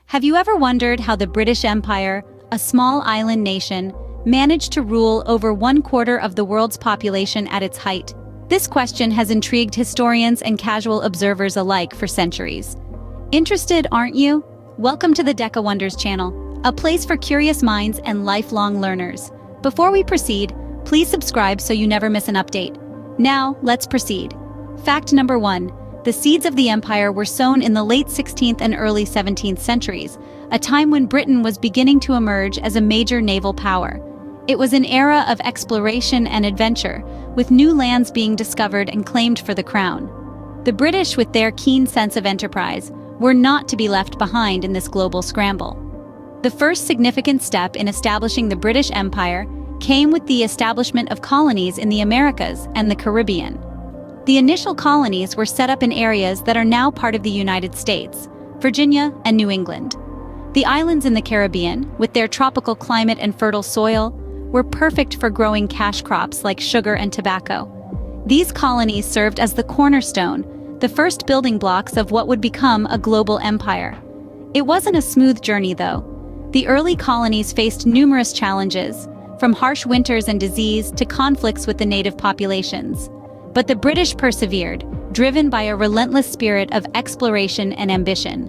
Have you ever wondered how the British Empire, a small island nation, managed to rule over 1/4 of the world's population at its height? This question has intrigued historians and casual observers alike for centuries. Interested, aren't you? Welcome to the Deca Wonders channel, a place for curious minds and lifelong learners. Before we proceed, please subscribe so you never miss an update. Now, let's proceed. Fact number 1. The seeds of the empire were sown in the late 16th and early 17th centuries, a time when Britain was beginning to emerge as a major naval power. It was an era of exploration and adventure, with new lands being discovered and claimed for the crown. The British, with their keen sense of enterprise, were not to be left behind in this global scramble. The first significant step in establishing the British Empire came with the establishment of colonies in the Americas and the Caribbean. The initial colonies were set up in areas that are now part of the United States, Virginia and New England. The islands in the Caribbean, with their tropical climate and fertile soil, were perfect for growing cash crops like sugar and tobacco. These colonies served as the cornerstone, the first building blocks of what would become a global empire. It wasn't a smooth journey, though. The early colonies faced numerous challenges, from harsh winters and disease to conflicts with the native populations. But the British persevered, driven by a relentless spirit of exploration and ambition.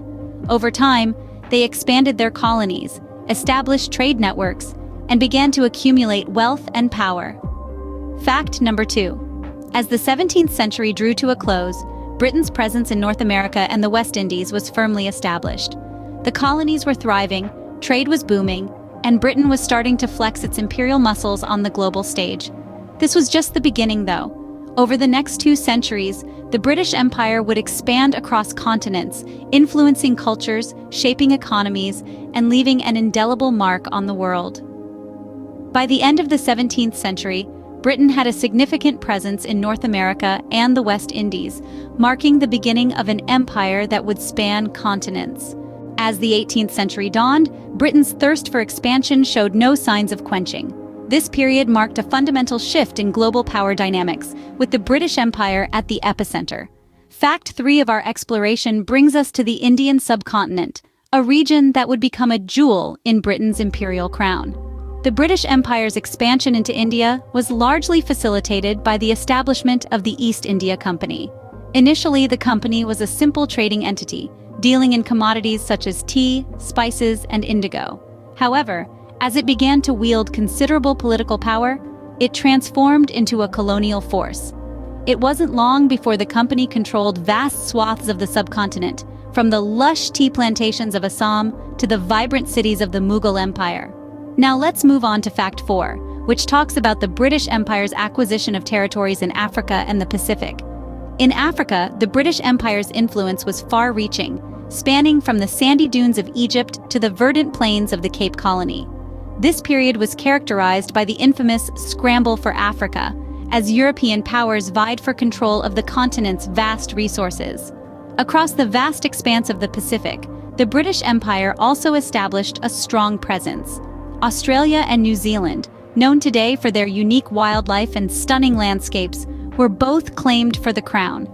Over time, they expanded their colonies, established trade networks, and began to accumulate wealth and power. Fact number 2. As the 17th century drew to a close, Britain's presence in North America and the West Indies was firmly established. The colonies were thriving, trade was booming, and Britain was starting to flex its imperial muscles on the global stage. This was just the beginning, though. Over the next 2 centuries, the British Empire would expand across continents, influencing cultures, shaping economies, and leaving an indelible mark on the world. By the end of the 17th century, Britain had a significant presence in North America and the West Indies, marking the beginning of an empire that would span continents. As the 18th century dawned, Britain's thirst for expansion showed no signs of quenching. This period marked a fundamental shift in global power dynamics, with the British Empire at the epicenter. Fact 3 of our exploration brings us to the Indian subcontinent, a region that would become a jewel in Britain's imperial crown. The British Empire's expansion into India was largely facilitated by the establishment of the East India Company. Initially, the company was a simple trading entity, dealing in commodities such as tea, spices, and indigo. However, as it began to wield considerable political power, it transformed into a colonial force. It wasn't long before the company controlled vast swaths of the subcontinent, from the lush tea plantations of Assam to the vibrant cities of the Mughal Empire. Now let's move on to Fact 4, which talks about the British Empire's acquisition of territories in Africa and the Pacific. In Africa, the British Empire's influence was far-reaching, spanning from the sandy dunes of Egypt to the verdant plains of the Cape Colony. This period was characterized by the infamous Scramble for Africa, as European powers vied for control of the continent's vast resources. Across the vast expanse of the Pacific, the British Empire also established a strong presence. Australia and New Zealand, known today for their unique wildlife and stunning landscapes, were both claimed for the crown.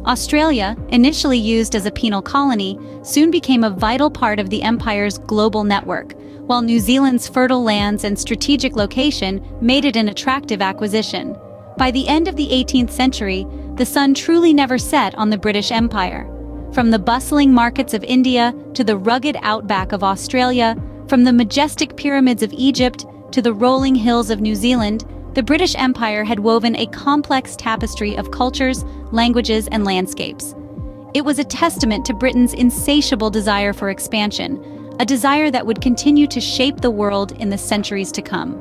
Australia, initially used as a penal colony, soon became a vital part of the empire's global network, while New Zealand's fertile lands and strategic location made it an attractive acquisition. By the end of the 18th century, the sun truly never set on the British Empire. From the bustling markets of India to the rugged outback of Australia, from the majestic pyramids of Egypt to the rolling hills of New Zealand, the British Empire had woven a complex tapestry of cultures, languages, and landscapes. It was a testament to Britain's insatiable desire for expansion, a desire that would continue to shape the world in the centuries to come.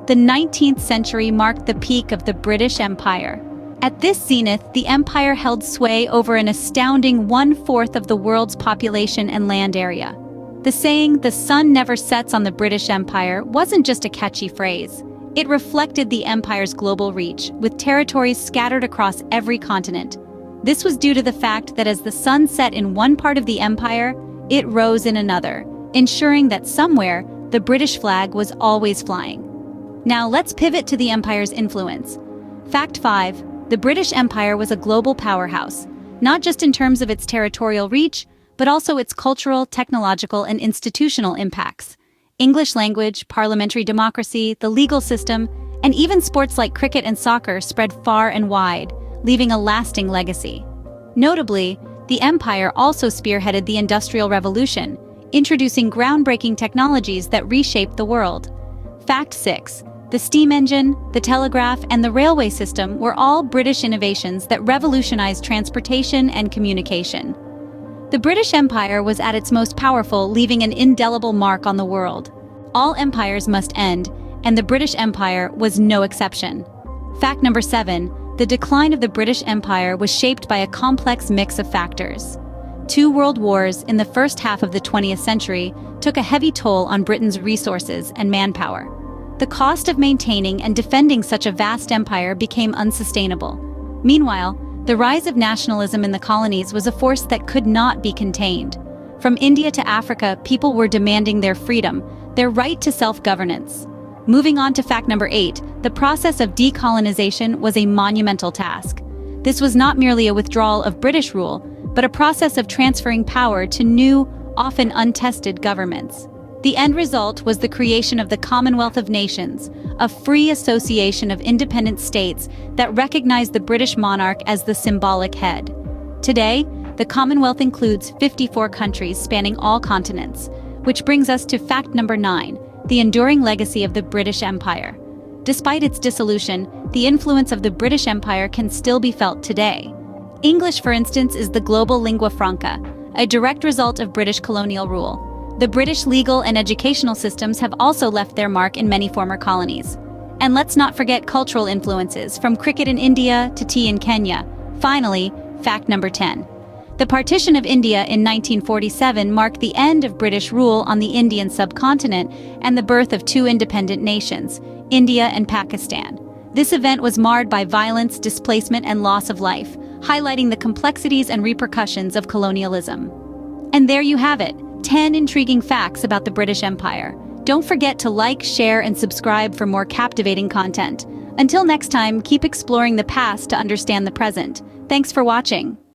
The 19th century marked the peak of the British Empire. At this zenith, the empire held sway over an astounding 1/4 of the world's population and land area. The saying, "the sun never sets on the British Empire," wasn't just a catchy phrase. It reflected the empire's global reach, with territories scattered across every continent. This was due to the fact that as the sun set in one part of the empire, it rose in another, ensuring that somewhere, the British flag was always flying. Now let's pivot to the empire's influence. Fact 5. The British Empire was a global powerhouse, not just in terms of its territorial reach, but also its cultural, technological, and institutional impacts. English language, parliamentary democracy, the legal system, and even sports like cricket and soccer spread far and wide, leaving a lasting legacy. Notably, the empire also spearheaded the Industrial Revolution, introducing groundbreaking technologies that reshaped the world. Fact 6. The steam engine, the telegraph, and the railway system were all British innovations that revolutionized transportation and communication. The British Empire was at its most powerful, leaving an indelible mark on the world. All empires must end, and the British Empire was no exception. Fact number 7. The decline of the British Empire was shaped by a complex mix of factors. 2 world wars in the first half of the 20th century took a heavy toll on Britain's resources and manpower. The cost of maintaining and defending such a vast empire became unsustainable. Meanwhile, the rise of nationalism in the colonies was a force that could not be contained. From India to Africa, people were demanding their freedom, their right to self-governance. Moving on to fact number 8, the process of decolonization was a monumental task. This was not merely a withdrawal of British rule, but a process of transferring power to new, often untested governments. The end result was the creation of the Commonwealth of Nations, a free association of independent states that recognized the British monarch as the symbolic head. Today, the Commonwealth includes 54 countries spanning all continents, which brings us to fact number 9, the enduring legacy of the British Empire. Despite its dissolution, the influence of the British Empire can still be felt today. English, for instance, is the global lingua franca, a direct result of British colonial rule. The British legal and educational systems have also left their mark in many former colonies. And let's not forget cultural influences, from cricket in India to tea in Kenya. Finally, fact number 10. The partition of India in 1947 marked the end of British rule on the Indian subcontinent and the birth of 2 independent nations, India and Pakistan. This event was marred by violence, displacement, and loss of life, highlighting the complexities and repercussions of colonialism. And there you have it, 10 intriguing facts about the British Empire. Don't forget to like, share, and subscribe for more captivating content. Until next time, keep exploring the past to understand the present. Thanks for watching.